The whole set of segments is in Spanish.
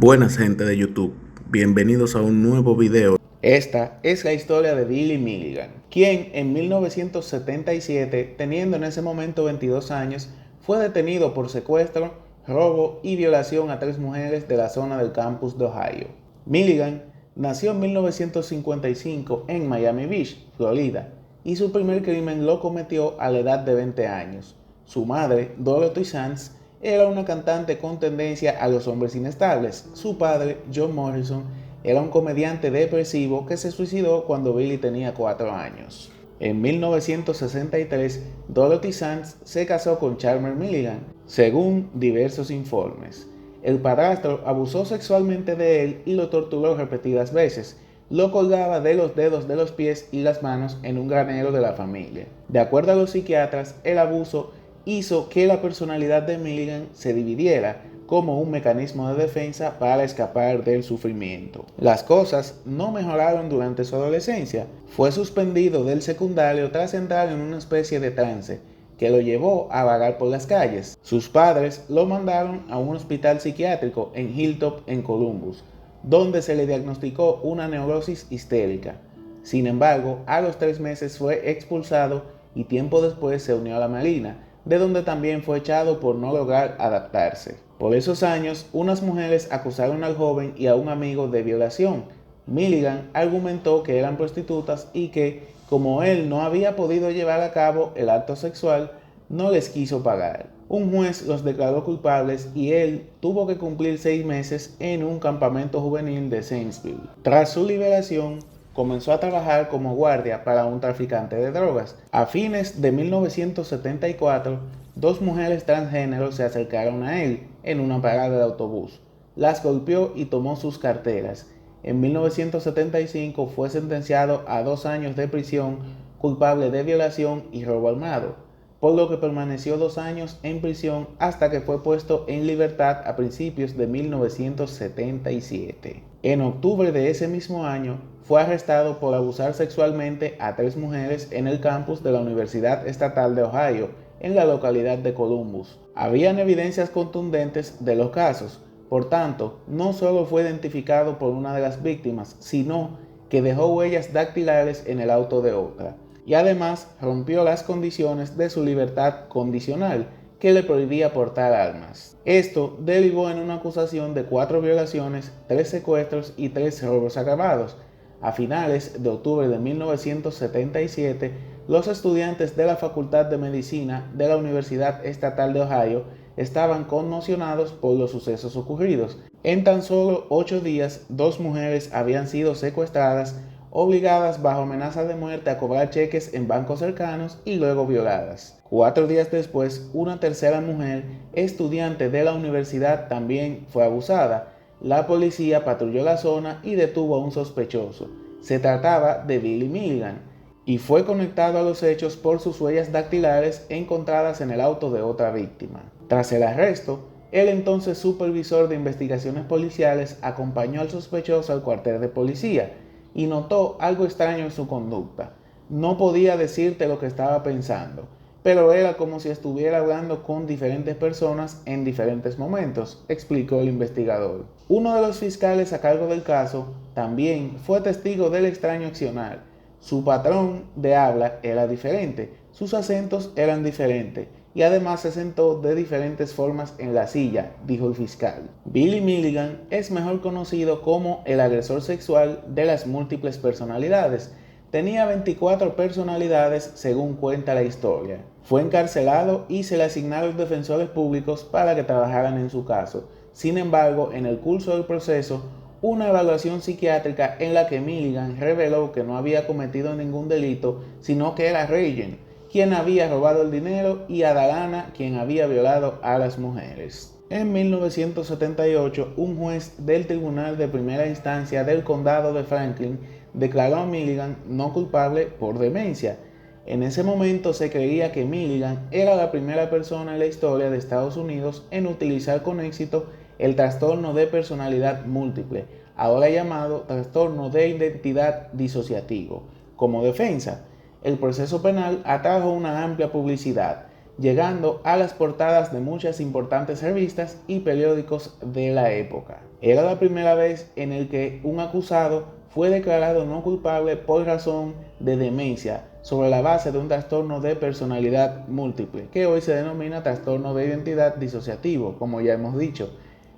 Buenas gente de YouTube, bienvenidos a un nuevo video. Esta es la historia de Billy Milligan, quien en 1977, teniendo en ese momento 22 años, fue detenido por secuestro, robo y violación a 3 mujeres de la zona del campus de Ohio. Milligan nació en 1955 en Miami Beach, Florida, y su primer crimen lo cometió a la edad de 20 años. Su madre, Dorothy Sands, era una cantante con tendencia a los hombres inestables. Su padre, John Morrison, era un comediante depresivo que se suicidó cuando Billy tenía 4 años. En 1963, Dorothy Sands se casó con Charmer Milligan, según diversos informes. El padrastro abusó sexualmente de él y lo torturó repetidas veces. Lo colgaba de los dedos de los pies y las manos en un granero de la familia. De acuerdo a los psiquiatras, el abuso hizo que la personalidad de Milligan se dividiera como un mecanismo de defensa para escapar del sufrimiento. Las cosas no mejoraron durante su adolescencia. Fue suspendido del secundario tras entrar en una especie de trance que lo llevó a vagar por las calles. Sus padres lo mandaron a un hospital psiquiátrico en Hilltop, en Columbus, donde se le diagnosticó una neurosis histérica. Sin embargo, a los 3 meses fue expulsado y tiempo después se unió a la Marina, de donde también fue echado por no lograr adaptarse. Por esos años, unas mujeres acusaron al joven y a un amigo de violación. Milligan argumentó que eran prostitutas y que, como él no había podido llevar a cabo el acto sexual, no les quiso pagar. Un juez los declaró culpables y él tuvo que cumplir 6 meses en un campamento juvenil de Zanesville. Tras su liberación, comenzó a trabajar como guardia para un traficante de drogas. A fines de 1974, 2 mujeres transgénero se acercaron a él en una parada de autobús. Las golpeó y tomó sus carteras. En 1975 fue sentenciado a 2 años de prisión culpable de violación y robo armado, por lo que permaneció 2 años en prisión hasta que fue puesto en libertad a principios de 1977. En octubre de ese mismo año, fue arrestado por abusar sexualmente a 3 mujeres en el campus de la Universidad Estatal de Ohio, en la localidad de Columbus. Habían evidencias contundentes de los casos, por tanto, no solo fue identificado por una de las víctimas, sino que dejó huellas dactilares en el auto de otra, y además rompió las condiciones de su libertad condicional, que le prohibía portar armas. Esto derivó en una acusación de 4 violaciones, 3 secuestros y 3 robos agravados. A finales de octubre de 1977, los estudiantes de la Facultad de Medicina de la Universidad Estatal de Ohio estaban conmocionados por los sucesos ocurridos. En tan solo 8 días, 2 mujeres habían sido secuestradas, obligadas bajo amenaza de muerte a cobrar cheques en bancos cercanos y luego violadas. 4 días después, una tercera mujer, estudiante de la universidad, también fue abusada. La policía patrulló la zona y detuvo a un sospechoso. Se trataba de Billy Milligan y fue conectado a los hechos por sus huellas dactilares encontradas en el auto de otra víctima. Tras el arresto, el entonces supervisor de investigaciones policiales acompañó al sospechoso al cuartel de policía y notó algo extraño en su conducta. No podía decirte lo que estaba pensando, pero era como si estuviera hablando con diferentes personas en diferentes momentos, explicó el investigador. Uno de los fiscales a cargo del caso también fue testigo del extraño accionar. Su patrón de habla era diferente, sus acentos eran diferentes y además se sentó de diferentes formas en la silla, dijo el fiscal. Billy Milligan es mejor conocido como el agresor sexual de las múltiples personalidades. Tenía 24 personalidades según cuenta la historia. Fue encarcelado y se le asignaron defensores públicos para que trabajaran en su caso. Sin embargo, en el curso del proceso, una evaluación psiquiátrica en la que Milligan reveló que no había cometido ningún delito, sino que era Reagan quien había robado el dinero y Adalana quien había violado a las mujeres. En 1978, un juez del Tribunal de Primera Instancia del Condado de Franklin declaró a Milligan no culpable por demencia. En ese momento se creía que Milligan era la primera persona en la historia de Estados Unidos en utilizar con éxito el trastorno de personalidad múltiple, ahora llamado trastorno de identidad disociativo, como defensa. El proceso penal atrajo una amplia publicidad. llegando a las portadas de muchas importantes revistas y periódicos de la época. Era la primera vez en el que un acusado fue declarado no culpable por razón de demencia sobre la base de un trastorno de personalidad múltiple, que hoy se denomina trastorno de identidad disociativo, como ya hemos dicho.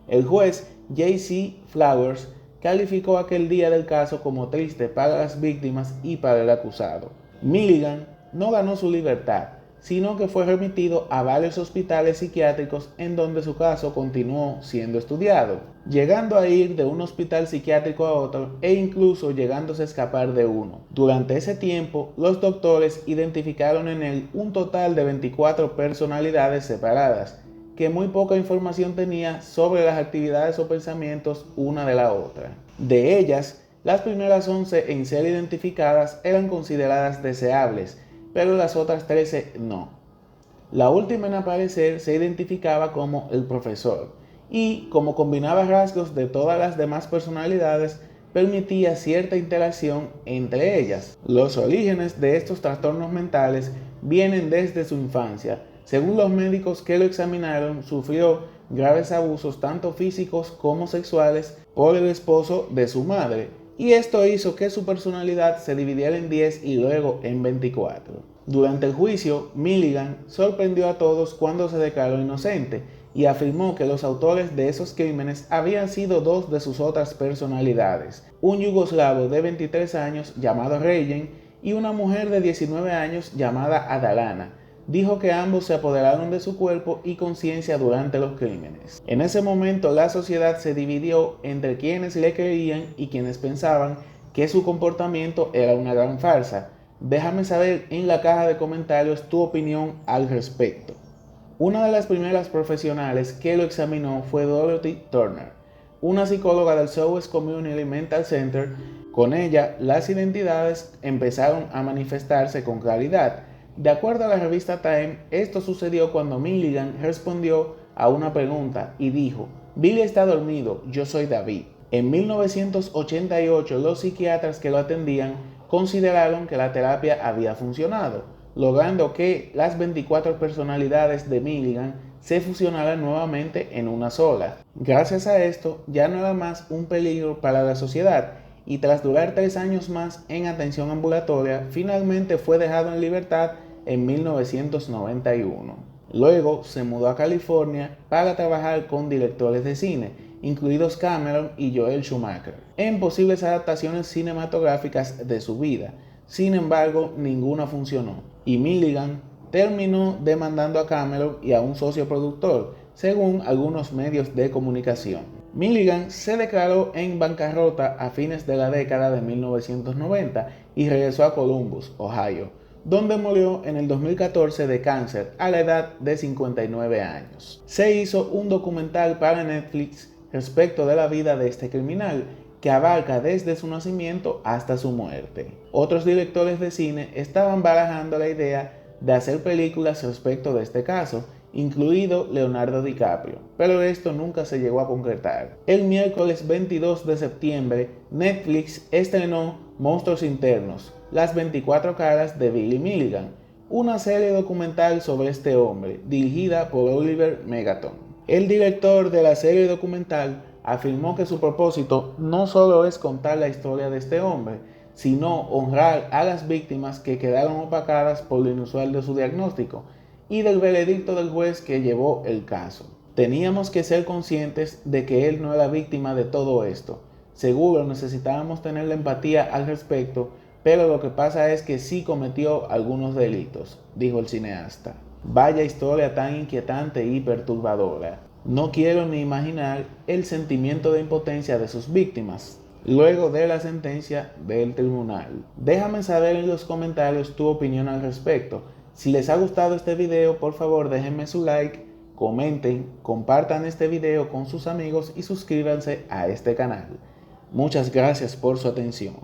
El juez J.C. Flowers calificó aquel día del caso como triste para las víctimas y para el acusado. Milligan no ganó su libertad, sino que fue remitido a varios hospitales psiquiátricos en donde su caso continuó siendo estudiado, llegando a ir de un hospital psiquiátrico a otro e incluso llegándose a escapar de uno. Durante ese tiempo, los doctores identificaron en él un total de 24 personalidades separadas, que muy poca información tenía sobre las actividades o pensamientos una de la otra. De ellas, las primeras 11 en ser identificadas eran consideradas deseables, pero las otras 13 no. La última en aparecer se identificaba como el profesor, y como combinaba rasgos de todas las demás personalidades, permitía cierta interacción entre ellas. Los orígenes de estos trastornos mentales vienen desde su infancia. Según los médicos que lo examinaron, sufrió graves abusos tanto físicos como sexuales por el esposo de su madre, y esto hizo que su personalidad se dividiera en 10 y luego en 24. Durante el juicio, Milligan sorprendió a todos cuando se declaró inocente y afirmó que los autores de esos crímenes habían sido dos de sus otras personalidades, un yugoslavo de 23 años llamado Rejen y una mujer de 19 años llamada Adalana. Dijo que ambos se apoderaron de su cuerpo y conciencia durante los crímenes. En ese momento la sociedad se dividió entre quienes le creían y quienes pensaban que su comportamiento era una gran farsa. Déjame saber en la caja de comentarios tu opinión al respecto. Una de las primeras profesionales que lo examinó fue Dorothy Turner, una psicóloga del Southwest Community Mental Center. Con ella, las identidades empezaron a manifestarse con claridad. De acuerdo a la revista Time, esto sucedió cuando Milligan respondió a una pregunta y dijo: Billy está dormido, yo soy David. En 1988, los psiquiatras que lo atendían consideraron que la terapia había funcionado, logrando que las 24 personalidades de Milligan se fusionaran nuevamente en una sola. Gracias a esto, ya no era más un peligro para la sociedad, y tras durar 3 años más en atención ambulatoria, finalmente fue dejado en libertad en 1991. Luego se mudó a California para trabajar con directores de cine, incluidos Cameron y Joel Schumacher, en posibles adaptaciones cinematográficas de su vida. Sin embargo, ninguna funcionó, y Milligan terminó demandando a Cameron y a un socio productor, según algunos medios de comunicación. Milligan se declaró en bancarrota a fines de la década de 1990 y regresó a Columbus, Ohio, donde murió en el 2014 de cáncer a la edad de 59 años. Se hizo un documental para Netflix respecto de la vida de este criminal, que abarca desde su nacimiento hasta su muerte. Otros directores de cine estaban barajando la idea de hacer películas respecto de este caso, incluido Leonardo DiCaprio, pero esto nunca se llegó a concretar. El miércoles 22 de septiembre, Netflix estrenó Monstruos Internos, las 24 caras de Billy Milligan, una serie documental sobre este hombre, dirigida por Oliver Megaton. El director de la serie documental afirmó que su propósito no solo es contar la historia de este hombre, sino honrar a las víctimas que quedaron opacadas por lo inusual de su diagnóstico y del veredicto del juez que llevó el caso. Teníamos que ser conscientes de que él no era víctima de todo esto. Seguro necesitábamos tener la empatía al respecto, pero lo que pasa es que sí cometió algunos delitos, dijo el cineasta. Vaya historia tan inquietante y perturbadora. No quiero ni imaginar el sentimiento de impotencia de sus víctimas luego de la sentencia del tribunal. Déjame saber en los comentarios tu opinión al respecto. Si les ha gustado este video, por favor déjenme su like, comenten, compartan este video con sus amigos y suscríbanse a este canal. Muchas gracias por su atención.